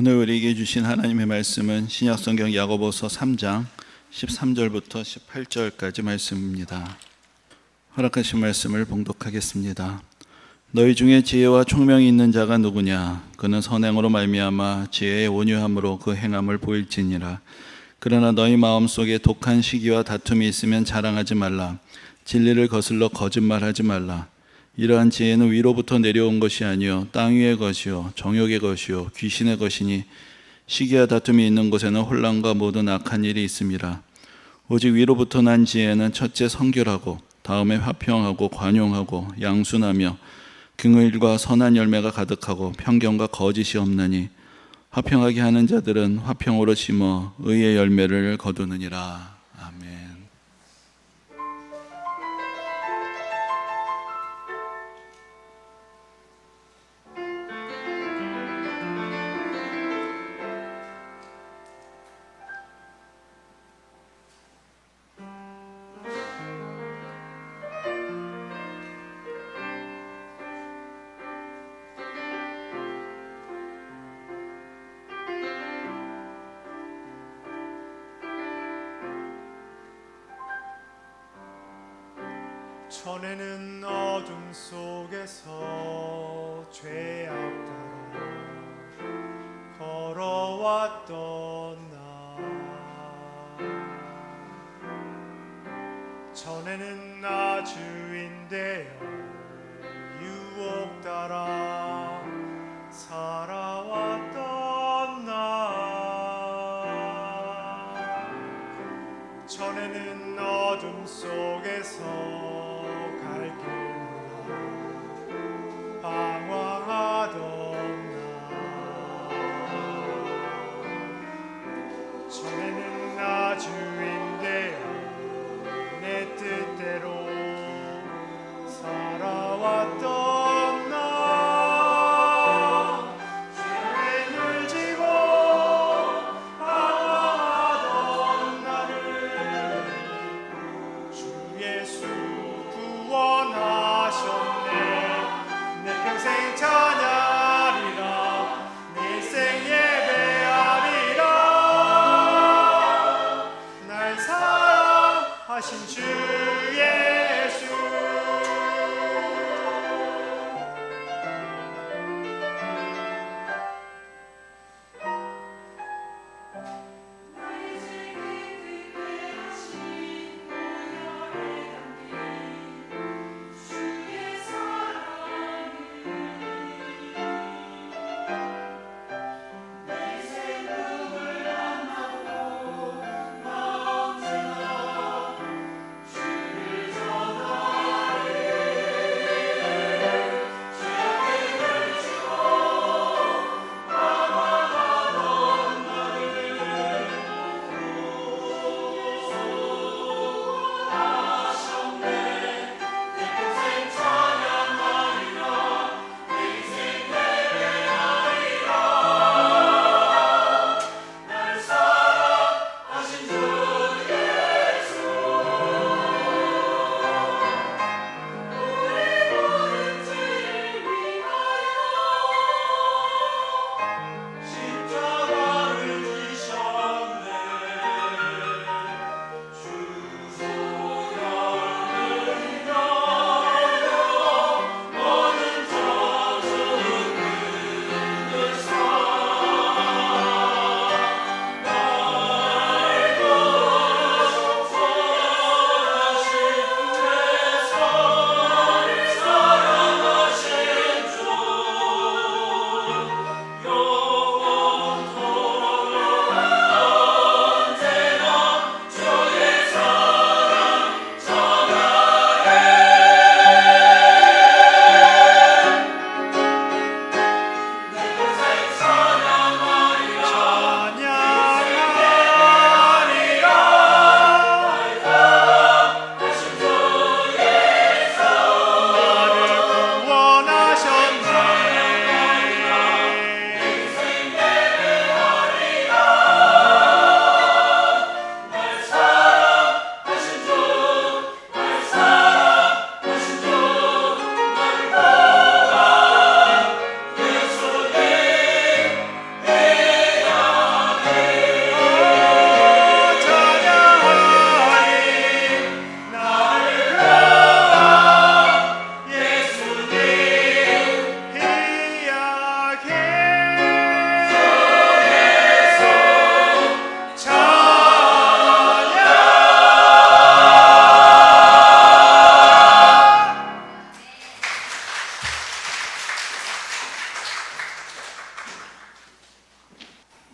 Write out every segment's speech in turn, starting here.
오늘 우리에게 주신 하나님의 말씀은 신약성경 야고보서 3장 13절부터 18절까지 말씀입니다. 허락하신 말씀을 봉독하겠습니다. 너희 중에 지혜와 총명이 있는 자가 누구냐? 그는 선행으로 말미암아 지혜의 온유함으로 그 행함을 보일지니라. 그러나 너희 마음속에 독한 시기와 다툼이 있으면 자랑하지 말라. 진리를 거슬러 거짓말하지 말라. 이러한 지혜는 위로부터 내려온 것이 아니요 땅 위의 것이요 정욕의 것이요 귀신의 것이니 시기와 다툼이 있는 곳에는 혼란과 모든 악한 일이 있음이라. 오직 위로부터 난 지혜는 첫째 성결하고 다음에 화평하고 관용하고 양순하며 긍휼과 선한 열매가 가득하고 편견과 거짓이 없느니 화평하게 하는 자들은 화평으로 심어 의의 열매를 거두느니라. 아멘. 전에는 어둠 속에서 죄악 따라 걸어왔던 나, 전에는 나 주인 되어 유혹 따라 살아왔던 나, 전에는 어둠 속에서 방황하던 나, 전에는 나 주인 되어 내 뜻대로 살아왔던 나, 죄를 지고 방황하던 나를 주 예수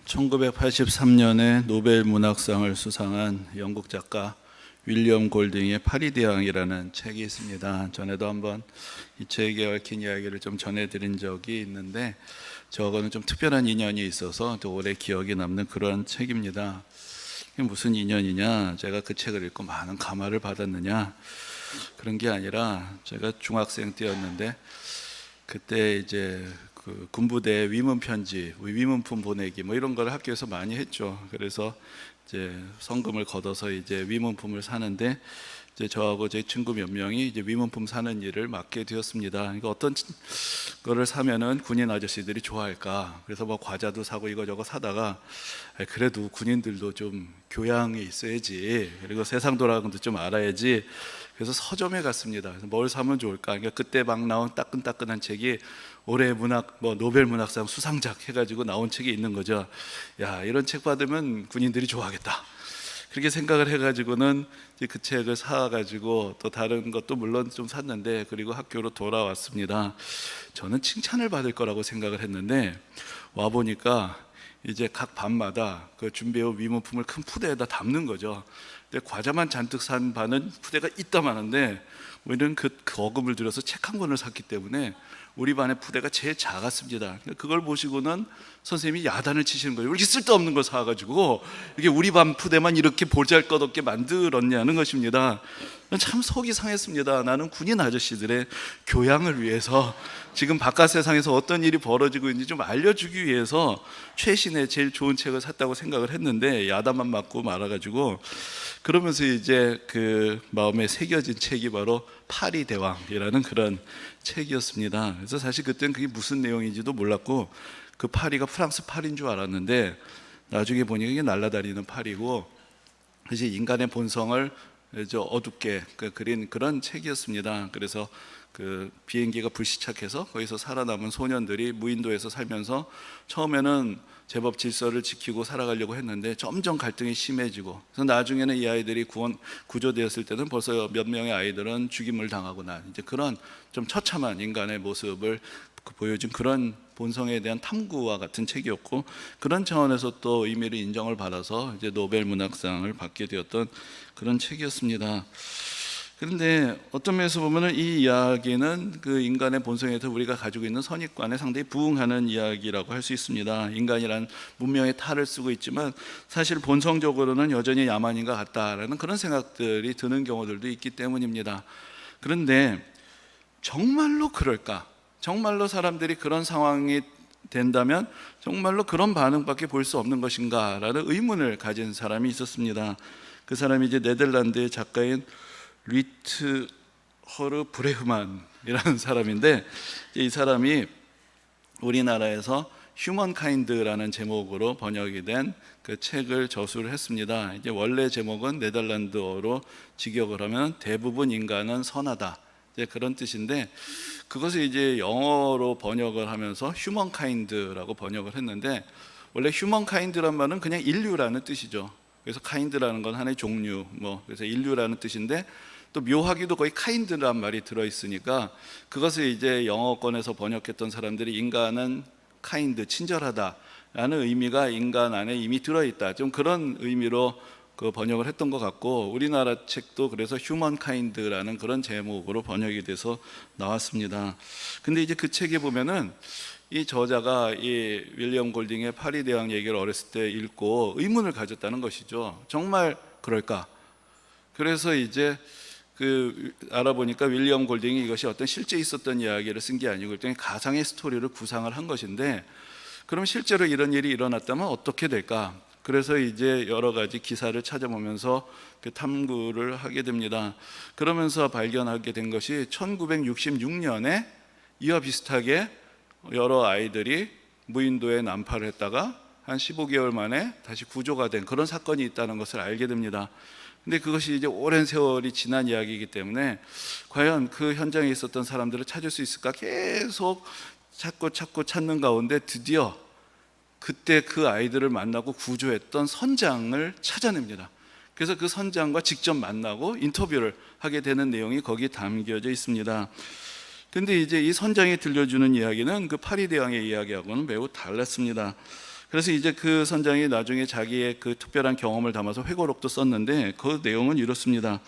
1983년에 노벨 문학상을 수상한 영국 작가 윌리엄 골딩의 파리대왕이라는 책이 있습니다. 전에도 한번 이 책에 얽힌 이야기를 좀 전해드린 적이 있는데 저거는 좀 특별한 인연이 있어서 또 오래 기억에 남는 그런 책입니다. 이게 무슨 인연이냐? 제가 그 책을 읽고 많은 감화를 받았느냐? 그런 게 아니라 제가 중학생 때였는데 그때 이제 그 군부대 위문 편지, 위문품 보내기 뭐 이런 걸 학교에서 많이 했죠. 그래서 이제 성금을 걷어서 이제 위문품을 사는데 이제 저하고 제 친구 몇 명이 이제 위문품 사는 일을 맡게 되었습니다. 그러니까 어떤 거를 사면은 군인 아저씨들이 좋아할까? 그래서 뭐 과자도 사고 이거저거 사다가 그래도 군인들도 좀 교양이 있어야지. 그리고 세상 돌아가는 것도 좀 알아야지. 그래서 서점에 갔습니다. 그래서 뭘 사면 좋을까? 그러니까 그때 막 나온 따끈따끈한 책이 올해 문학 뭐 노벨 문학상 수상작 해가지고 나온 책이 있는 거죠. 야, 이런 책 받으면 군인들이 좋아하겠다. 그렇게 생각을 해가지고는 그 책을 사가지고 또 다른 것도 물론 좀 샀는데 그리고 학교로 돌아왔습니다. 저는 칭찬을 받을 거라고 생각을 했는데 와 보니까 이제 각 반마다 그 준비해온 위문품을 큰 푸대에다 담는 거죠. 근데 과자만 잔뜩 산 반은 푸대가 이따만한데 우리는 그 거금을 들여서 책 한 권을 샀기 때문에 우리 반의 푸대가 제일 작았습니다. 그걸 보시고는 선생님이 야단을 치시는 거예요. 왜 이렇게 쓸데없는 걸 사가지고 이게 우리 반 푸대만 이렇게 보잘것없게 만들었냐는 것입니다. 참 속이 상했습니다. 나는 군인 아저씨들의 교양을 위해서 지금 바깥 세상에서 어떤 일이 벌어지고 있는지 좀 알려주기 위해서 최신의 제일 좋은 책을 샀다고 생각을 했는데 야단만 맞고 말아가지고 그러면서 이제 그 마음에 새겨진 책이 바로 파리대왕이라는 그런 책이었습니다. 그래서 사실 그때는 그게 무슨 내용인지도 몰랐고 그 파리가 프랑스 파리인 줄 알았는데 나중에 보니까 이게 날아다니는 파리고 그래서 인간의 본성을 어둡게 그린 그런 책이었습니다. 그래서 그 비행기가 불시착해서 거기서 살아남은 소년들이 무인도에서 살면서 처음에는 제법 질서를 지키고 살아가려고 했는데 점점 갈등이 심해지고 그래서 나중에는 이 아이들이 구조되었을 때는 벌써 몇 명의 아이들은 죽임을 당하고 난 이제 그런 좀 처참한 인간의 모습을 보여준 그런 본성에 대한 탐구와 같은 책이었고 그런 차원에서 또 의미를 인정을 받아서 이제 노벨 문학상을 받게 되었던 그런 책이었습니다. 그런데 어떤 면에서 보면은 이 이야기는 그 인간의 본성에서 우리가 가지고 있는 선입관에 상당히 부응하는 이야기라고 할 수 있습니다. 인간이란 문명의 탈을 쓰고 있지만 사실 본성적으로는 여전히 야만인 것 같다라는 그런 생각들이 드는 경우들도 있기 때문입니다. 그런데 정말로 그럴까? 정말로 사람들이 그런 상황이 된다면 정말로 그런 반응밖에 볼 수 없는 것인가? 라는 의문을 가진 사람이 있었습니다. 그 사람이 이제 네덜란드의 작가인 리트허르 브레흐만이라는 사람인데 이 사람이 우리나라에서 휴먼카인드라는 제목으로 번역이 된 그 책을 저술을 했습니다. 이제 원래 제목은 네덜란드어로 직역을 하면 대부분 인간은 선하다. 이제 그런 뜻인데 그것을 이제 영어로 번역을 하면서 휴먼카인드라고 번역을 했는데 원래 휴먼카인드란 말은 그냥 인류라는 뜻이죠. 그래서 카인드라는 건 하나의 종류, 그래서 인류라는 뜻인데 또 묘하기도 거의 카인드란 말이 들어있으니까 그것을 이제 영어권에서 번역했던 사람들이 인간은 카인드, 친절하다라는 의미가 인간 안에 이미 들어있다. 좀 그런 의미로 그 번역을 했던 것 같고 우리나라 책도 그래서 휴먼카인드라는 그런 제목으로 번역이 돼서 나왔습니다. 근데 이제 그 책에 보면은 이 저자가 이 윌리엄 골딩의 파리대왕 얘기를 어렸을 때 읽고 의문을 가졌다는 것이죠. 정말 그럴까? 그래서 이제 그 알아보니까 윌리엄 골딩이 이것이 어떤 실제 있었던 이야기를 쓴 게 아니고 일종의 가상의 스토리를 구상을 한 것인데 그럼 실제로 이런 일이 일어났다면 어떻게 될까? 그래서 이제 여러 가지 기사를 찾아보면서 그 탐구를 하게 됩니다. 그러면서 발견하게 된 것이 1966년에 이와 비슷하게 여러 아이들이 무인도에 난파를 했다가 한 15개월 만에 다시 구조가 된 그런 사건이 있다는 것을 알게 됩니다. 근데 그것이 이제 오랜 세월이 지난 이야기이기 때문에 과연 그 현장에 있었던 사람들을 찾을 수 있을까 계속 찾고 찾는 가운데 드디어 그때 그 아이들을 만나고 구조했던 선장을 찾아냅니다. 그래서 그 선장과 직접 만나고 인터뷰를 하게 되는 내용이 거기에 담겨져 있습니다. 근데 이제 이 선장이 들려주는 이야기는 그 파리대왕의 이야기하고는 매우 달랐습니다. 그래서 이제 그 선장이 나중에 자기의 그 특별한 경험을 담아서 회고록도 썼는데 그 내용은 이렇습니다.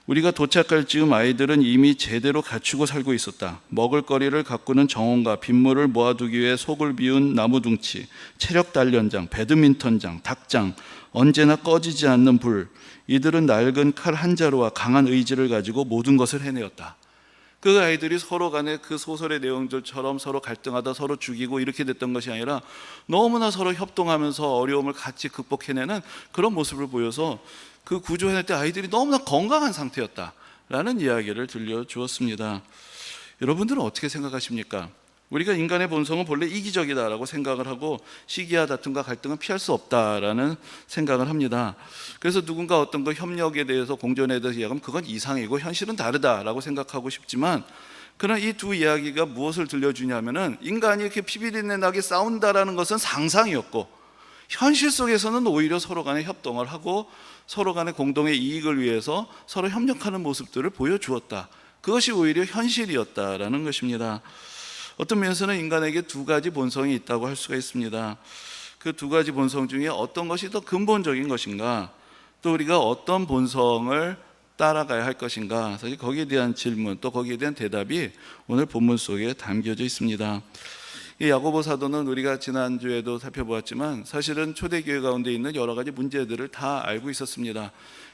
우리가 도착할 즈음 아이들은 이미 제대로 갖추고 살고 있었다. 먹을거리를 가꾸는 정원과 빗물을 모아두기 위해 속을 비운 나무둥치, 체력 단련장, 배드민턴장, 닭장, 언제나 꺼지지 않는 불. 이들은 낡은 칼 한 자루와 강한 의지를 가지고 모든 것을 해내었다. 그 아이들이 서로 간에 그 소설의 내용들처럼 서로 갈등하다 서로 죽이고 이렇게 됐던 것이 아니라 너무나 서로 협동하면서 어려움을 같이 극복해내는 그런 모습을 보여서 그 구조해낼 때 아이들이 너무나 건강한 상태였다라는 이야기를 들려주었습니다. 여러분들은 어떻게 생각하십니까? 우리가 인간의 본성은 본래 이기적이다라고 생각을 하고 시기와 다툼과 갈등은 피할 수 없다라는 생각을 합니다. 그래서 누군가 어떤 거 협력에 대해서 공존에 대해서 이야기하면 그건 이상이고 현실은 다르다라고 생각하고 싶지만, 그러나 이 두 이야기가 무엇을 들려주냐면은 인간이 이렇게 피비린내 나게 싸운다라는 것은 상상이었고 현실 속에서는 오히려 서로 간에 협동을 하고 서로 간의 공동의 이익을 위해서 서로 협력하는 모습들을 보여주었다. 그것이 오히려 현실이었다라는 것입니다. 어떤 면에서는 인간에게 두 가지 본성이 있다고 할 수가 있습니다. 그 두 가지 본성 중에 어떤 것이 더 근본적인 것인가, 또 우리가 어떤 본성을 따라가야 할 것인가, 사실 거기에 대한 질문 또 거기에 대한 대답이 오늘 본문 속에 담겨져 있습니다. 이 야고보 사도는 우리가 지난주에도 살펴보았지만 사실은 초대교회 가운데 있는 여러 가지 문제들을 다 알고 있었습니다.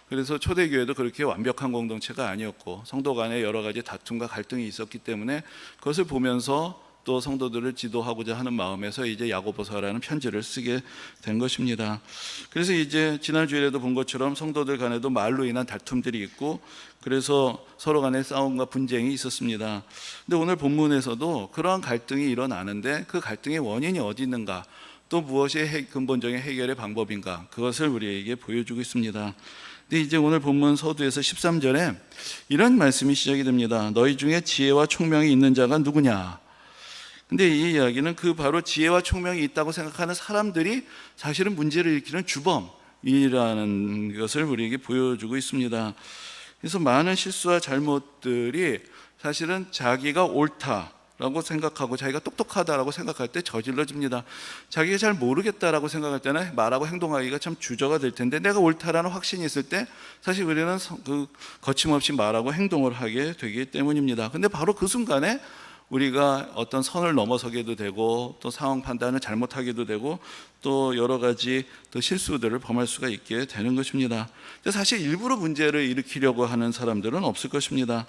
그래서 초대교회도 그렇게 완벽한 공동체가 아니었고 성도 간에 여러 가지 다툼과 갈등이 있었기 때문에 그것을 보면서 또 성도들을 지도하고자 하는 마음에서 이제 야고보서라는 편지를 쓰게 된 것입니다. 그래서 이제 지난주에도 본 것처럼 성도들 간에도 말로 인한 다툼들이 있고 그래서 서로 간에 싸움과 분쟁이 있었습니다. 근데 오늘 본문에서도 그러한 갈등이 일어나는데 그 갈등의 원인이 어디 있는가, 또 무엇이 근본적인 해결의 방법인가, 그것을 우리에게 보여주고 있습니다. 근데 이제 오늘 본문 서두에서 13절에 이런 말씀이 시작이 됩니다. 너희 중에 지혜와 총명이 있는 자가 누구냐? 근데 이 이야기는 그 바로 지혜와 총명이 있다고 생각하는 사람들이 사실은 문제를 일으키는 주범이라는 것을 우리에게 보여주고 있습니다. 그래서 많은 실수와 잘못들이 사실은 자기가 옳다라고 생각하고 자기가 똑똑하다라고 생각할 때 저질러집니다. 자기가 잘 모르겠다라고 생각할 때는 말하고 행동하기가 참 주저가 될 텐데 내가 옳다라는 확신이 있을 때 사실 우리는 그 거침없이 말하고 행동을 하게 되기 때문입니다. 근데 바로 그 순간에 우리가 어떤 선을 넘어서게도 되고 또 상황 판단을 잘못하게도 되고 또 여러 가지 또 실수들을 범할 수가 있게 되는 것입니다. 근데 사실 일부러 문제를 일으키려고 하는 사람들은 없을 것입니다.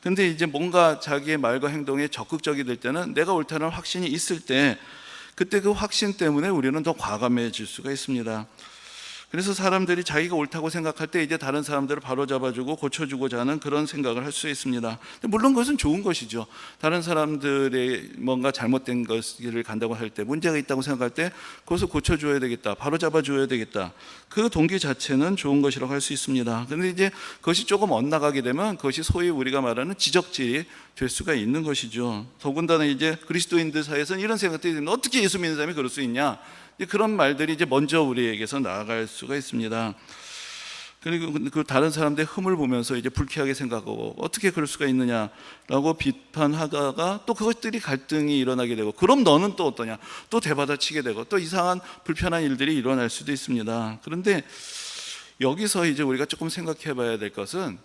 근데 이제 뭔가 자기의 말과 행동에 적극적이 될 때는 내가 옳다는 확신이 있을 때 그때 그 확신 때문에 우리는 더 과감해질 수가 있습니다. 그래서 사람들이 자기가 옳다고 생각할 때 이제 다른 사람들을 바로잡아주고 고쳐주고자 하는 그런 생각을 할 수 있습니다. 물론 그것은 좋은 것이죠. 다른 사람들의 뭔가 잘못된 것을 간다고 할 때, 문제가 있다고 생각할 때 그것을 고쳐줘야 되겠다, 바로잡아줘야 되겠다, 그 동기 자체는 좋은 것이라고 할 수 있습니다. 그런데 이제 그것이 조금 엇나가게 되면 그것이 소위 우리가 말하는 지적질이 될 수가 있는 것이죠. 더군다나 이제 그리스도인들 사이에서는 이런 생각들이 듭니다. 어떻게 예수 믿는 사람이 그럴 수 있냐, 그런 말들이 이제 먼저 우리에게서 나아갈 수가 있습니다. 그리고 그 다른 사람들의 흠을 보면서 이제 불쾌하게 생각하고 어떻게 그럴 수가 있느냐라고 비판하다가 또 그것들이 갈등이 일어나게 되고, 그럼 너는 또 어떠냐, 또 대받아치게 되고 또 이상한 불편한 일들이 일어날 수도 있습니다. 그런데 여기서 이제 우리가 조금 생각해 봐야 될 것은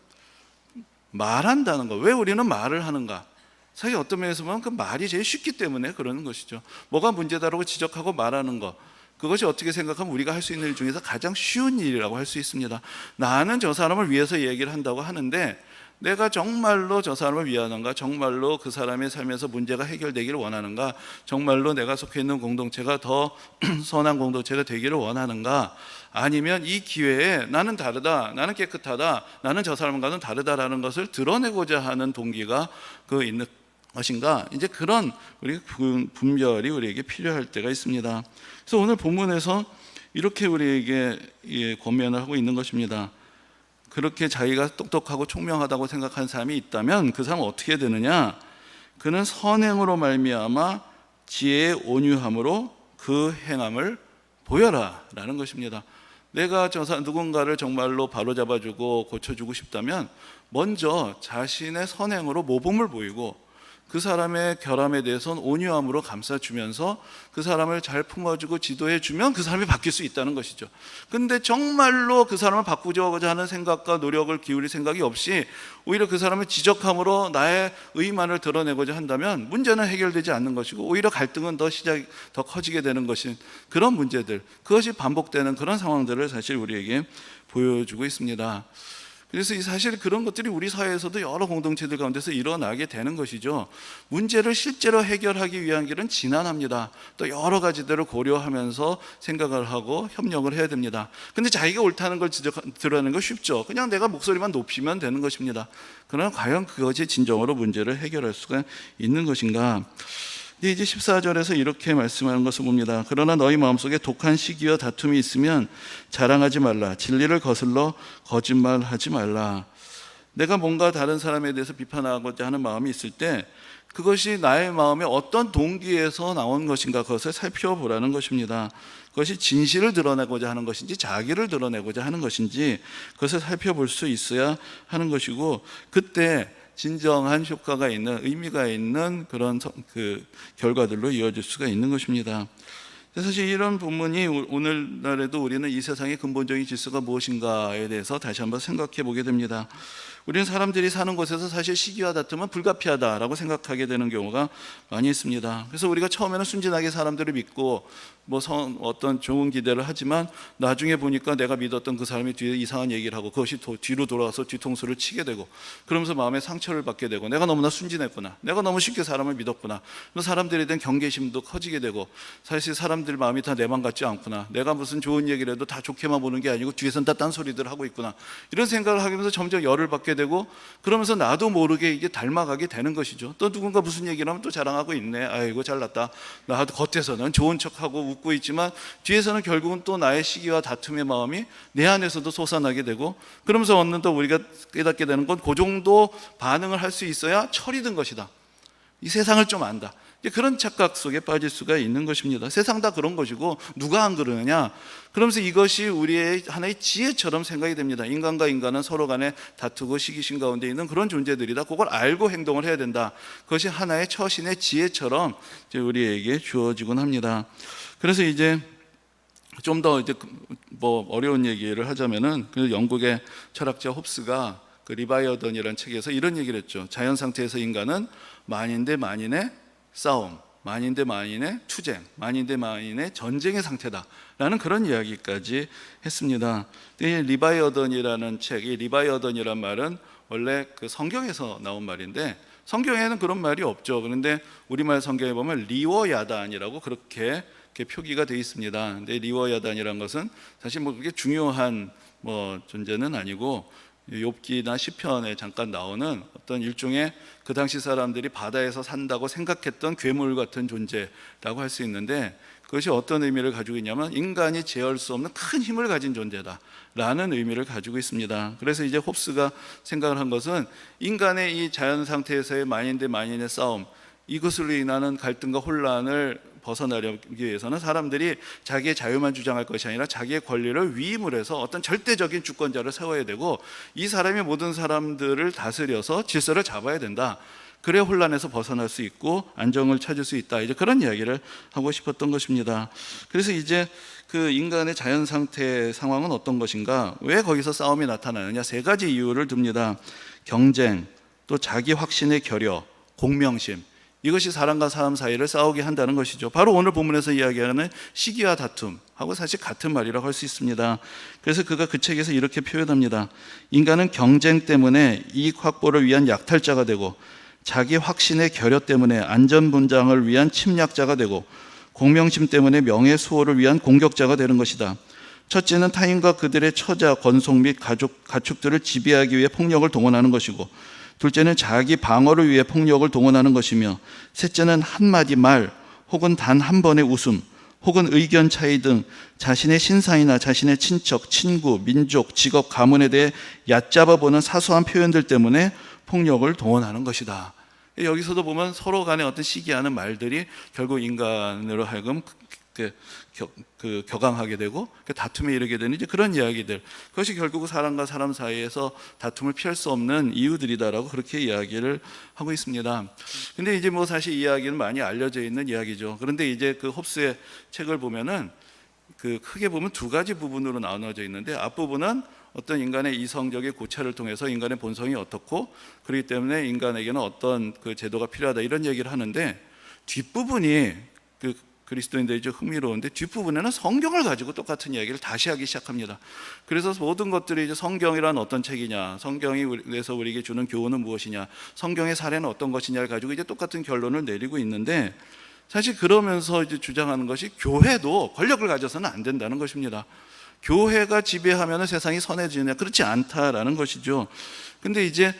말한다는 것. 왜 우리는 말을 하는가? 사실 어떤 면에서 보면 그 말이 제일 쉽기 때문에 그러는 것이죠. 뭐가 문제다라고 지적하고 말하는 것, 그것이 어떻게 생각하면 우리가 할 수 있는 일 중에서 가장 쉬운 일이라고 할 수 있습니다. 나는 저 사람을 위해서 얘기를 한다고 하는데 내가 정말로 저 사람을 위하는가, 정말로 그 사람의 삶에서 문제가 해결되기를 원하는가, 정말로 내가 속해 있는 공동체가 더 선한 공동체가 되기를 원하는가, 아니면 이 기회에 나는 다르다, 나는 깨끗하다, 나는 저 사람과는 다르다라는 것을 드러내고자 하는 동기가 그 있는 것인가, 이제 그런 우리 분별이 우리에게 필요할 때가 있습니다. 그래서 오늘 본문에서 이렇게 우리에게 권면을 하고 있는 것입니다. 그렇게 자기가 똑똑하고 총명하다고 생각하는 사람이 있다면 그 사람은 어떻게 되느냐? 그는 선행으로 말미암아 지혜의 온유함으로 그 행함을 보여라 라는 것입니다. 내가 누군가를 정말로 바로잡아주고 고쳐주고 싶다면 먼저 자신의 선행으로 모범을 보이고 그 사람의 결함에 대해서는 온유함으로 감싸주면서 그 사람을 잘 품어주고 지도해주면 그 사람이 바뀔 수 있다는 것이죠. 근데 정말로 그 사람을 바꾸고자 하는 생각과 노력을 기울일 생각이 없이 오히려 그 사람을 지적함으로 나의 의만을 드러내고자 한다면 문제는 해결되지 않는 것이고 오히려 갈등은 더 커지게 되는 것인 그런 문제들, 그것이 반복되는 그런 상황들을 사실 우리에게 보여주고 있습니다. 그래서 사실 그런 것들이 우리 사회에서도 여러 공동체들 가운데서 일어나게 되는 것이죠. 문제를 실제로 해결하기 위한 길은 지난합니다. 또 여러 가지들을 고려하면서 생각을 하고 협력을 해야 됩니다. 근데 자기가 옳다는 걸 드러내는 거 쉽죠. 그냥 내가 목소리만 높이면 되는 것입니다. 그러나 과연 그것이 진정으로 문제를 해결할 수가 있는 것인가? 이제 14절에서 이렇게 말씀하는 것을 봅니다. 그러나 너희 마음속에 독한 시기와 다툼이 있으면 자랑하지 말라. 진리를 거슬러 거짓말하지 말라. 내가 뭔가 다른 사람에 대해서 비판하고자 하는 마음이 있을 때 그것이 나의 마음에 어떤 동기에서 나온 것인가, 그것을 살펴보라는 것입니다. 그것이 진실을 드러내고자 하는 것인지 자기를 드러내고자 하는 것인지 그것을 살펴볼 수 있어야 하는 것이고, 그때 진정한 효과가 있는, 의미가 있는 그런 결과들로 이어질 수가 있는 것입니다. 사실 이런 부분이 오늘날에도 우리는 이 세상의 근본적인 질서가 무엇인가에 대해서 다시 한번 생각해 보게 됩니다. 우리는 사람들이 사는 곳에서 사실 시기와 다툼은 불가피하다라고 생각하게 되는 경우가 많이 있습니다. 그래서 우리가 처음에는 순진하게 사람들을 믿고 어떤 좋은 기대를 하지만 나중에 보니까 내가 믿었던 그 사람이 뒤에 이상한 얘기를 하고 그것이 뒤로 돌아와서 뒤통수를 치게 되고, 그러면서 마음에 상처를 받게 되고, 내가 너무나 순진했구나, 내가 너무 쉽게 사람을 믿었구나, 사람들에 대한 경계심도 커지게 되고, 사실 사람들 마음이 다 내 맘 같지 않구나, 내가 무슨 좋은 얘기를 해도 다 좋게만 보는 게 아니고 뒤에서는 다 딴소리들 하고 있구나, 이런 생각을 하면서 점점 열을 받게 되고, 그러면서 나도 모르게 이게 닮아가게 되는 것이죠. 또 누군가 무슨 얘기를 하면 또 자랑하고 있네, 아이고 잘났다, 나도 겉에서는 좋은 척하고 웃고 있지만 뒤에서는 결국은 또 나의 시기와 다툼의 마음이 내 안에서도 솟아나게 되고, 그러면서 어느 또 우리가 깨닫게 되는 건 그 정도 반응을 할 수 있어야 철이 든 것이다, 이 세상을 좀 안다, 그런 착각 속에 빠질 수가 있는 것입니다. 세상 다 그런 것이고 누가 안 그러느냐, 그러면서 이것이 우리의 하나의 지혜처럼 생각이 됩니다. 인간과 인간은 서로 간에 다투고 시기심 가운데 있는 그런 존재들이다, 그걸 알고 행동을 해야 된다, 그것이 하나의 처신의 지혜처럼 우리에게 주어지곤 합니다. 그래서 이제 좀 더 어려운 얘기를 하자면은 그 영국의 철학자 홉스가 그 리바이어던이라는 책에서 이런 얘기를 했죠. 자연 상태에서 인간은 만인 대 만인의 싸움, 만인 대 만인의 투쟁, 만인 대 만인의 전쟁의 상태다라는 그런 이야기까지 했습니다. 이 리바이어던이라는 책, 이 리바이어던이란 말은 원래 그 성경에서 나온 말인데 성경에는 그런 말이 없죠. 그런데 우리말 성경에 보면 리워야단이라고 그렇게 표기가 되어 있습니다. 근데 리워야단이라는 것은 사실 그게 중요한 존재는 아니고 욥기나 시편에 잠깐 나오는 어떤 일종의 그 당시 사람들이 바다에서 산다고 생각했던 괴물 같은 존재라고 할 수 있는데, 그것이 어떤 의미를 가지고 있냐면 인간이 제어할 수 없는 큰 힘을 가진 존재다라는 의미를 가지고 있습니다. 그래서 이제 홉스가 생각을 한 것은 인간의 이 자연 상태에서의 만인 대 만인의 싸움, 이것으로 인하는 갈등과 혼란을 벗어나려기 위해서는 사람들이 자기의 자유만 주장할 것이 아니라 자기의 권리를 위임을 해서 어떤 절대적인 주권자를 세워야 되고, 이 사람이 모든 사람들을 다스려서 질서를 잡아야 된다, 그래야 혼란에서 벗어날 수 있고 안정을 찾을 수 있다, 이제 그런 이야기를 하고 싶었던 것입니다. 그래서 이제 그 인간의 자연 상태 상황은 어떤 것인가, 왜 거기서 싸움이 나타나느냐, 세 가지 이유를 듭니다. 경쟁, 또 자기 확신의 결여, 공명심, 이것이 사람과 사람 사이를 싸우게 한다는 것이죠. 바로 오늘 본문에서 이야기하는 시기와 다툼하고 사실 같은 말이라고 할 수 있습니다. 그래서 그가 그 책에서 이렇게 표현합니다. 인간은 경쟁 때문에 이익 확보를 위한 약탈자가 되고, 자기 확신의 결여 때문에 안전분장을 위한 침략자가 되고, 공명심 때문에 명예 수호를 위한 공격자가 되는 것이다. 첫째는 타인과 그들의 처자, 권속 및 가축들을 지배하기 위해 폭력을 동원하는 것이고, 둘째는 자기 방어를 위해 폭력을 동원하는 것이며, 셋째는 한마디 말 혹은 단 한 번의 웃음 혹은 의견 차이 등 자신의 신상이나 자신의 친척, 친구, 민족, 직업, 가문에 대해 얕잡아 보는 사소한 표현들 때문에 폭력을 동원하는 것이다. 여기서도 보면 서로 간에 어떤 시기하는 말들이 결국 인간으로 하여금 격앙하게 되고 다툼에 이르게 되는 이제 그런 이야기들, 그것이 결국 사람과 사람 사이에서 다툼을 피할 수 없는 이유들이다라고 그렇게 이야기를 하고 있습니다. 근데 이제 뭐 사실 이 이야기는 많이 알려져 있는 이야기죠. 그런데 이제 그 홉스의 책을 보면은 크게 보면 두 가지 부분으로 나눠져 있는데, 앞부분은 어떤 인간의 이성적인 고찰을 통해서 인간의 본성이 어떻고, 그렇기 때문에 인간에게는 어떤 제도가 필요하다, 이런 얘기를 하는데, 뒷부분이 그리스도인들이 좀 흥미로운데, 뒷부분에는 성경을 가지고 똑같은 이야기를 다시 하기 시작합니다. 그래서 모든 것들이 이제 성경이란 어떤 책이냐, 성경이 그래서 우리에게 주는 교훈은 무엇이냐, 성경의 사례는 어떤 것이냐를 가지고 이제 똑같은 결론을 내리고 있는데, 사실 그러면서 이제 주장하는 것이 교회도 권력을 가져서는 안 된다는 것입니다. 교회가 지배하면 세상이 선해지느냐, 그렇지 않다라는 것이죠. 근데 이제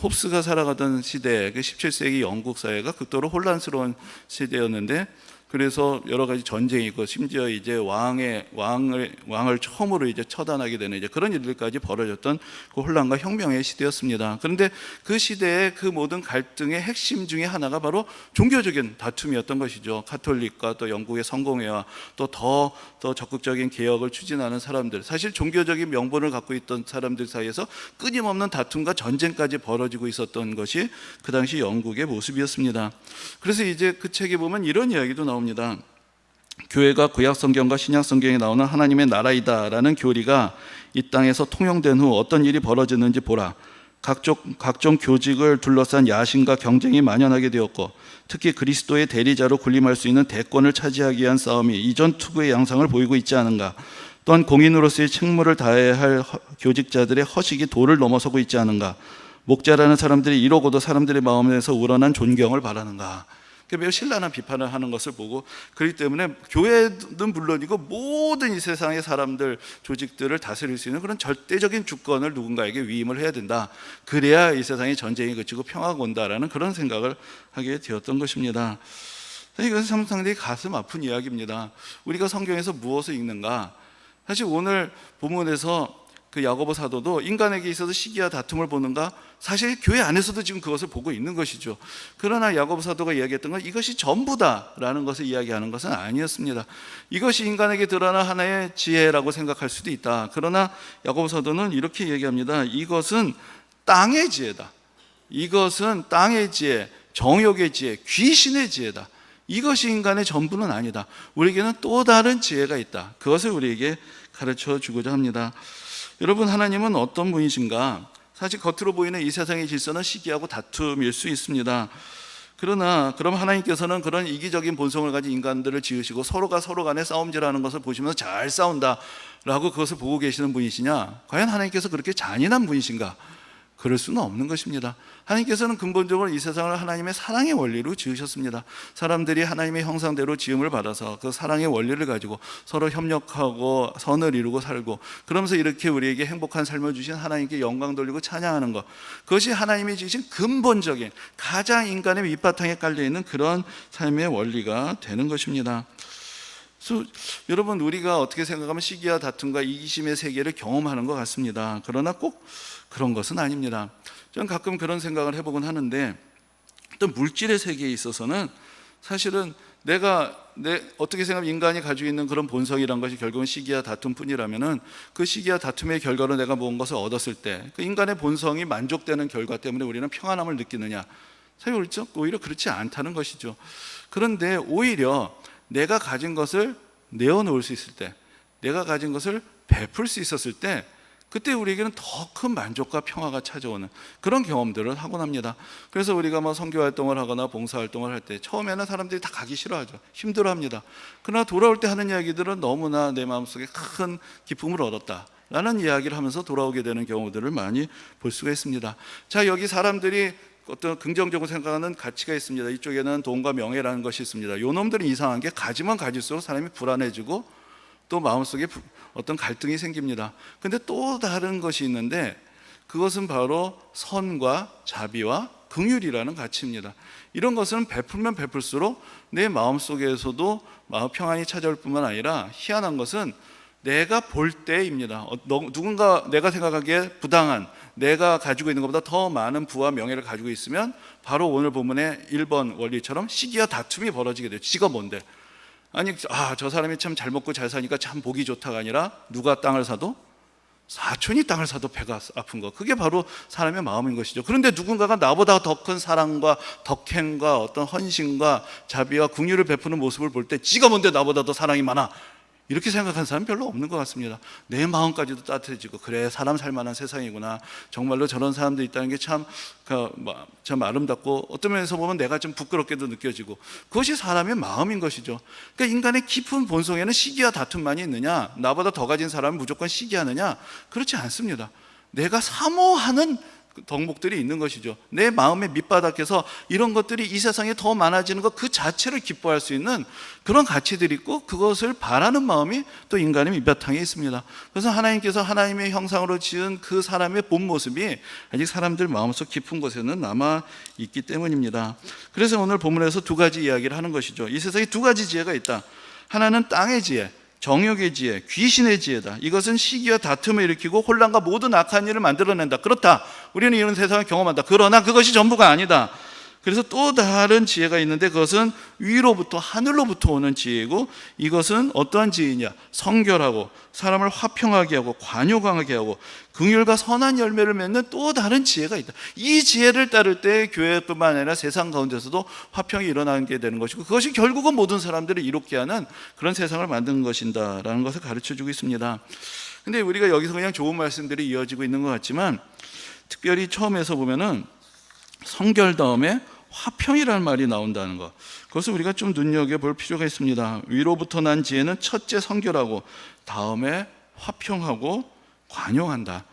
홉스가 살아가던 시대, 17세기 영국 사회가 극도로 혼란스러운 시대였는데, 그래서 여러 가지 전쟁이 있고, 심지어 이제 왕을 처음으로 이제 처단하게 되는 이제 그런 일들까지 벌어졌던 그 혼란과 혁명의 시대였습니다. 그런데 그 시대의 그 모든 갈등의 핵심 중에 하나가 바로 종교적인 다툼이었던 것이죠. 가톨릭과 또 영국의 성공회와 또 더 적극적인 개혁을 추진하는 사람들, 사실 종교적인 명분을 갖고 있던 사람들 사이에서 끊임없는 다툼과 전쟁까지 벌어지고 있었던 것이 그 당시 영국의 모습이었습니다. 그래서 이제 그 책에 보면 이런 이야기도 나옵니다. 교회가 구약 성경과 신약 성경에 나오는 하나님의 나라이다라는 교리가 이 땅에서 통용된 후 어떤 일이 벌어지는지 보라. 각종 교직을 둘러싼 야심과 경쟁이 만연하게 되었고, 특히 그리스도의 대리자로 군림할 수 있는 대권을 차지하기 위한 싸움이 이전 투구의 양상을 보이고 있지 않은가. 또한 공인으로서의 책무를 다해야 할 교직자들의 허식이 도를 넘어서고 있지 않은가. 목자라는 사람들이 이러고도 사람들의 마음에서 우러난 존경을 바라는가. 매우 신랄한 비판을 하는 것을 보고, 그렇기 때문에 교회는 물론이고 모든 이 세상의 사람들, 조직들을 다스릴 수 있는 그런 절대적인 주권을 누군가에게 위임을 해야 된다. 그래야 이 세상의 전쟁이 그치고 평화가 온다라는 그런 생각을 하게 되었던 것입니다. 이것은 상당히 가슴 아픈 이야기입니다. 우리가 성경에서 무엇을 읽는가? 사실 오늘 본문에서 야고보 사도도 인간에게 있어서 시기와 다툼을 보는가? 사실 교회 안에서도 지금 그것을 보고 있는 것이죠. 그러나 야고보 사도가 이야기했던 건 이것이 전부다라는 것을 이야기하는 것은 아니었습니다. 이것이 인간에게 드러난 하나의 지혜라고 생각할 수도 있다. 그러나 야고보 사도는 이렇게 얘기합니다. 이것은 땅의 지혜다. 이것은 땅의 지혜, 정욕의 지혜, 귀신의 지혜다. 이것이 인간의 전부는 아니다. 우리에게는 또 다른 지혜가 있다. 그것을 우리에게 가르쳐 주고자 합니다. 여러분, 하나님은 어떤 분이신가? 사실 겉으로 보이는 이 세상의 질서는 시기하고 다툼일 수 있습니다. 그러나 그럼 하나님께서는 그런 이기적인 본성을 가진 인간들을 지으시고 서로가 서로 간에 싸움질하는 것을 보시면서 잘 싸운다라고 그것을 보고 계시는 분이시냐? 과연 하나님께서 그렇게 잔인한 분이신가? 그럴 수는 없는 것입니다. 하나님께서는 근본적으로 이 세상을 하나님의 사랑의 원리로 지으셨습니다. 사람들이 하나님의 형상대로 지음을 받아서 그 사랑의 원리를 가지고 서로 협력하고 선을 이루고 살고, 그러면서 이렇게 우리에게 행복한 삶을 주신 하나님께 영광 돌리고 찬양하는 것, 그것이 하나님이 지으신 근본적인 가장 인간의 밑바탕에 깔려있는 그런 삶의 원리가 되는 것입니다. 여러분, 우리가 어떻게 생각하면 시기와 다툼과 이기심의 세계를 경험하는 것 같습니다. 그러나 꼭 그런 것은 아닙니다. 저는 가끔 그런 생각을 해보곤 하는데, 어떤 물질의 세계에 있어서는 사실은 어떻게 생각하면 인간이 가지고 있는 그런 본성이란 것이 결국은 시기와 다툼뿐이라면은, 그 시기와 다툼의 결과로 내가 모은 것을 얻었을 때 그 인간의 본성이 만족되는 결과 때문에 우리는 평안함을 느끼느냐? 사실 오히려 그렇지 않다는 것이죠. 그런데 오히려 내가 가진 것을 내어놓을 수 있을 때, 내가 가진 것을 베풀 수 있었을 때, 그때 우리에게는 더 큰 만족과 평화가 찾아오는 그런 경험들을 하곤 합니다. 그래서 우리가 선교 활동을 하거나 봉사 활동을 할 때 처음에는 사람들이 다 가기 싫어하죠. 힘들어합니다. 그러나 돌아올 때 하는 이야기들은 너무나 내 마음속에 큰 기쁨을 얻었다라는 이야기를 하면서 돌아오게 되는 경우들을 많이 볼 수가 있습니다. 자, 여기 사람들이 어떤 긍정적으로 생각하는 가치가 있습니다. 이쪽에는 돈과 명예라는 것이 있습니다. 요놈들은 이상한 게 가지면 가질수록 사람이 불안해지고 또 마음속에 어떤 갈등이 생깁니다. 근데 또 다른 것이 있는데, 그것은 바로 선과 자비와 긍휼이라는 가치입니다. 이런 것은 베풀면 베풀수록 내 마음속에서도 마음 평안이 찾아올 뿐만 아니라, 희한한 것은 내가 볼 때입니다. 누군가 내가 생각하기에 부당한, 내가 가지고 있는 것보다 더 많은 부와 명예를 가지고 있으면 바로 오늘 본문의 1번 원리처럼 시기와 다툼이 벌어지게 돼요. 지가 뭔데? 아니 저 사람이 참 잘 먹고 잘 사니까 참 복이 좋다가 아니라 누가 땅을 사도 사촌이 땅을 사도 배가 아픈 거, 그게 바로 사람의 마음인 것이죠. 그런데 누군가가 나보다 더 큰 사랑과 덕행과 어떤 헌신과 자비와 긍휼을 베푸는 모습을 볼 때 지가 뭔데 나보다 더 사랑이 많아, 이렇게 생각하는 사람은 별로 없는 것 같습니다. 내 마음까지도 따뜻해지고, 그래 사람 살만한 세상이구나, 정말로 저런 사람도 있다는 게 참 아름답고, 어떤 면에서 보면 내가 좀 부끄럽게도 느껴지고, 그것이 사람의 마음인 것이죠. 그러니까 인간의 깊은 본성에는 시기와 다툼만이 있느냐, 나보다 더 가진 사람은 무조건 시기하느냐, 그렇지 않습니다. 내가 사모하는 덕목들이 있는 것이죠. 내 마음의 밑바닥에서 이런 것들이 이 세상에 더 많아지는 것 그 자체를 기뻐할 수 있는 그런 가치들이 있고, 그것을 바라는 마음이 또 인간의 밑바탕에 있습니다. 그래서 하나님께서 하나님의 형상으로 지은 그 사람의 본 모습이 아직 사람들 마음속 깊은 곳에는 남아 있기 때문입니다. 그래서 오늘 본문에서 두 가지 이야기를 하는 것이죠. 이 세상에 두 가지 지혜가 있다. 하나는 땅의 지혜, 정욕의 지혜, 귀신의 지혜다. 이것은 시기와 다툼을 일으키고 혼란과 모든 악한 일을 만들어낸다. 그렇다, 우리는 이런 세상을 경험한다. 그러나 그것이 전부가 아니다. 그래서 또 다른 지혜가 있는데, 그것은 위로부터, 하늘로부터 오는 지혜이고, 이것은 어떠한 지혜냐, 성결하고 사람을 화평하게 하고 관용하게 하고 긍휼과 선한 열매를 맺는 또 다른 지혜가 있다. 이 지혜를 따를 때 교회뿐만 아니라 세상 가운데서도 화평이 일어나게 되는 것이고, 그것이 결국은 모든 사람들을 이롭게 하는 그런 세상을 만드는 것이다라는 것을 가르쳐주고 있습니다. 근데 우리가 여기서 그냥 좋은 말씀들이 이어지고 있는 것 같지만, 특별히 처음에서 보면은 성결 다음에 화평이라는 말이 나온다는 것, 그것을 우리가 좀 눈여겨볼 필요가 있습니다. 위로부터 난 지혜는 첫째 성결하고 다음에 화평하고 관용한다.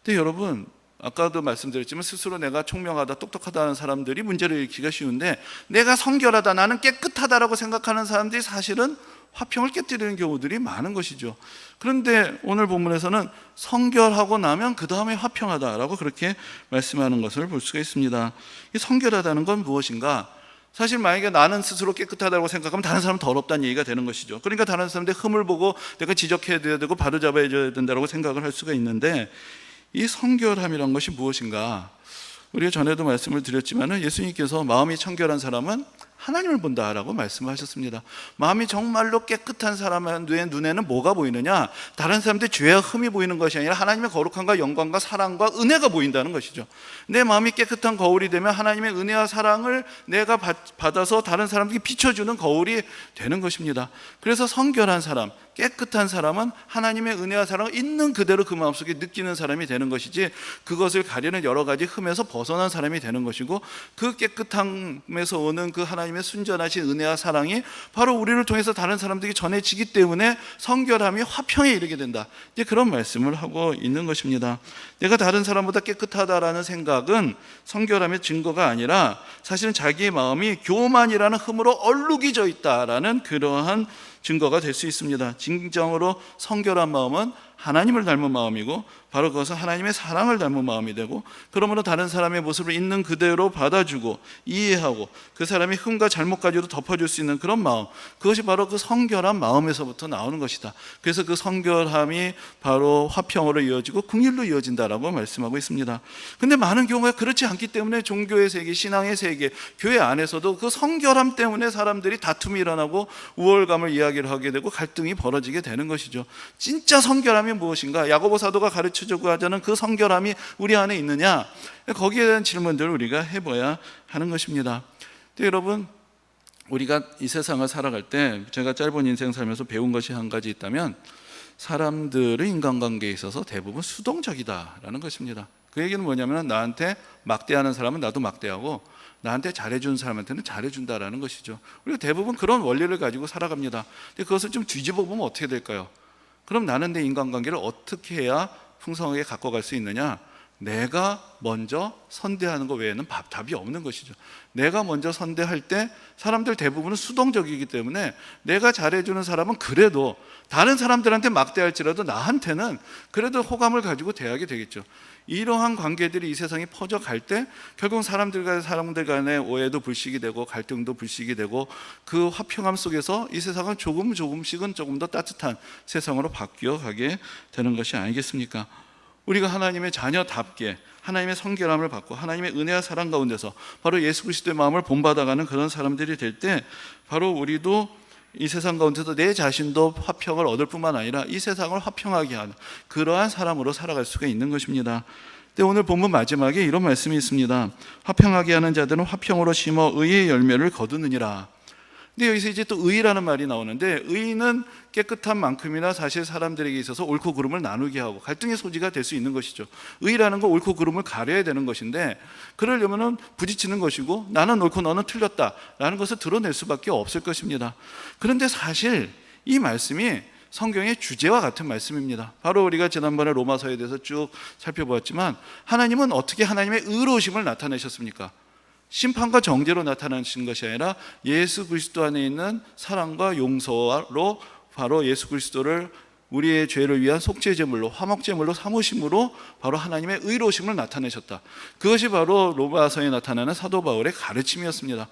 근데 여러분, 아까도 말씀드렸지만 스스로 내가 총명하다, 똑똑하다는 사람들이 문제를 일으키기가 쉬운데, 내가 성결하다, 나는 깨끗하다라고 생각하는 사람들이 사실은 화평을 깨뜨리는 경우들이 많은 것이죠. 그런데 오늘 본문에서는 성결하고 나면 그 다음에 화평하다라고 그렇게 말씀하는 것을 볼 수가 있습니다. 이 성결하다는 건 무엇인가? 사실 만약에 나는 스스로 깨끗하다고 생각하면 다른 사람은 더럽다는 얘기가 되는 것이죠. 그러니까 다른 사람들의 흠을 보고 내가 지적해야 되고 바로잡아야 된다고 생각을 할 수가 있는데, 이 성결함이란 것이 무엇인가? 우리가 전에도 말씀을 드렸지만, 예수님께서 마음이 청결한 사람은 하나님을 본다라고 말씀하셨습니다. 마음이 정말로 깨끗한 사람의 눈에는 뭐가 보이느냐? 다른 사람들의 죄와 흠이 보이는 것이 아니라 하나님의 거룩함과 영광과 사랑과 은혜가 보인다는 것이죠. 내 마음이 깨끗한 거울이 되면 하나님의 은혜와 사랑을 내가 받아서 다른 사람들에게 비춰주는 거울이 되는 것입니다. 그래서 성결한 사람, 깨끗한 사람은 하나님의 은혜와 사랑을 있는 그대로 그 마음속에 느끼는 사람이 되는 것이지, 그것을 가리는 여러 가지 흠에서 벗어난 사람이 되는 것이고, 그 깨끗함에서 오는 그 하나님의 순전하신 은혜와 사랑이 바로 우리를 통해서 다른 사람들에게 전해지기 때문에 성결함이 화평에 이르게 된다, 이제 그런 말씀을 하고 있는 것입니다. 내가 다른 사람보다 깨끗하다라는 생각은 성결함의 증거가 아니라 사실은 자기의 마음이 교만이라는 흠으로 얼룩이 져 있다라는 그러한 증거가 될 수 있습니다. 진정으로 성결한 마음은 하나님을 닮은 마음이고, 바로 그것은 하나님의 사랑을 닮은 마음이 되고, 그러므로 다른 사람의 모습을 있는 그대로 받아주고 이해하고 그 사람의 흠과 잘못까지도 덮어줄 수 있는 그런 마음, 그것이 바로 그 성결한 마음에서부터 나오는 것이다. 그래서 그 성결함이 바로 화평으로 이어지고 긍휼로 이어진다라고 말씀하고 있습니다. 근데 많은 경우가 그렇지 않기 때문에 종교의 세계, 신앙의 세계, 교회 안에서도 그 성결함 때문에 사람들이 다툼이 일어나고 우월감을 이야기를 하게 되고 갈등이 벌어지게 되는 것이죠. 진짜 성결함이 무엇인가? 야고보 사도가 가르쳐주고 하자는 그 성결함이 우리 안에 있느냐? 거기에 대한 질문들을 우리가 해봐야 하는 것입니다. 근데 여러분, 우리가 이 세상을 살아갈 때 제가 짧은 인생 살면서 배운 것이 한 가지 있다면, 사람들의 인간관계에 있어서 대부분 수동적이다라는 것입니다. 그 얘기는 뭐냐면, 나한테 막대하는 사람은 나도 막대하고, 나한테 잘해주는 사람한테는 잘해준다라는 것이죠. 우리가 대부분 그런 원리를 가지고 살아갑니다. 근데 그것을 좀 뒤집어 보면 어떻게 될까요? 그럼 나는 내 인간관계를 어떻게 해야 풍성하게 갖고 갈 수 있느냐? 내가 먼저 선대하는 것 외에는 답이 없는 것이죠. 내가 먼저 선대할 때 사람들 대부분은 수동적이기 때문에 내가 잘해주는 사람은 그래도 다른 사람들한테 막대할지라도 나한테는 그래도 호감을 가지고 대하게 되겠죠. 이러한 관계들이 이 세상에 퍼져갈 때 결국 사람들 간의 오해도 불식이 되고 갈등도 불식이 되고, 그 화평함 속에서 이 세상은 조금씩은 조금 더 따뜻한 세상으로 바뀌어 가게 되는 것이 아니겠습니까? 우리가 하나님의 자녀답게 하나님의 성결함을 받고 하나님의 은혜와 사랑 가운데서 바로 예수 그리스도의 마음을 본받아가는 그런 사람들이 될 때, 바로 우리도 이 세상 가운데서 내 자신도 화평을 얻을 뿐만 아니라 이 세상을 화평하게 하는 그러한 사람으로 살아갈 수가 있는 것입니다. 근데 오늘 본문 마지막에 이런 말씀이 있습니다. 화평하게 하는 자들은 화평으로 심어 의의 열매를 거두느니라. 근데 여기서 이제 또 의라는 말이 나오는데, 의는 깨끗한 만큼이나 사실 사람들에게 있어서 옳고 그름을 나누게 하고 갈등의 소지가 될 수 있는 것이죠. 의라는 건 옳고 그름을 가려야 되는 것인데, 그러려면은 부딪히는 것이고 나는 옳고 너는 틀렸다라는 것을 드러낼 수밖에 없을 것입니다. 그런데 사실 이 말씀이 성경의 주제와 같은 말씀입니다. 바로 우리가 지난번에 로마서에 대해서 쭉 살펴보았지만, 하나님은 어떻게 하나님의 의로우심을 나타내셨습니까? 심판과 정죄로 나타나신 것이 아니라 예수 그리스도 안에 있는 사랑과 용서로 바로 예수 그리스도를 우리의 죄를 위한 속죄제물로, 화목제물로 삼으심으로 바로 하나님의 의로우심을 나타내셨다. 그것이 바로 로마서에 나타나는 사도 바울의 가르침이었습니다.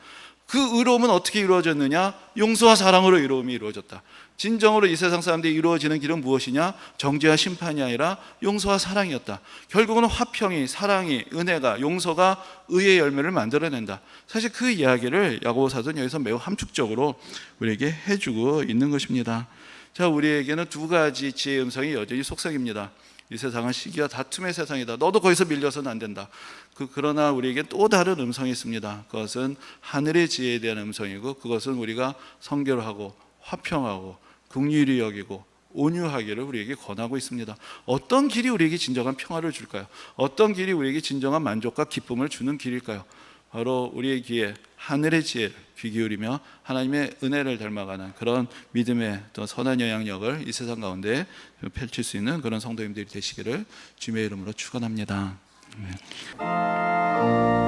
그 의로움은 어떻게 이루어졌느냐? 용서와 사랑으로 의로움이 이루어졌다. 진정으로 이 세상 사람들이 이루어지는 길은 무엇이냐? 정죄와 심판이 아니라 용서와 사랑이었다. 결국은 화평이, 사랑이, 은혜가, 용서가 의의 열매를 만들어낸다. 사실 그 이야기를 야고보 사도는 여기서 매우 함축적으로 우리에게 해주고 있는 것입니다. 자, 우리에게는 두 가지 지혜의 음성이 여전히 속삭입니다. 이 세상은 시기와 다툼의 세상이다. 너도 거기서 밀려서는 안 된다. 그러나 우리에게 또 다른 음성이 있습니다. 그것은 하늘의 지혜에 대한 음성이고, 그것은 우리가 성결하고 화평하고 긍휼히 여기고 온유하기를 우리에게 권하고 있습니다. 어떤 길이 우리에게 진정한 평화를 줄까요? 어떤 길이 우리에게 진정한 만족과 기쁨을 주는 길일까요? 바로 우리의 귀에 하늘의 지혜를 귀 기울이며 하나님의 은혜를 닮아가는 그런 믿음의 또 선한 영향력을 이 세상 가운데 펼칠 수 있는 그런 성도님들이 되시기를 주님의 이름으로 축원합니다. 아멘.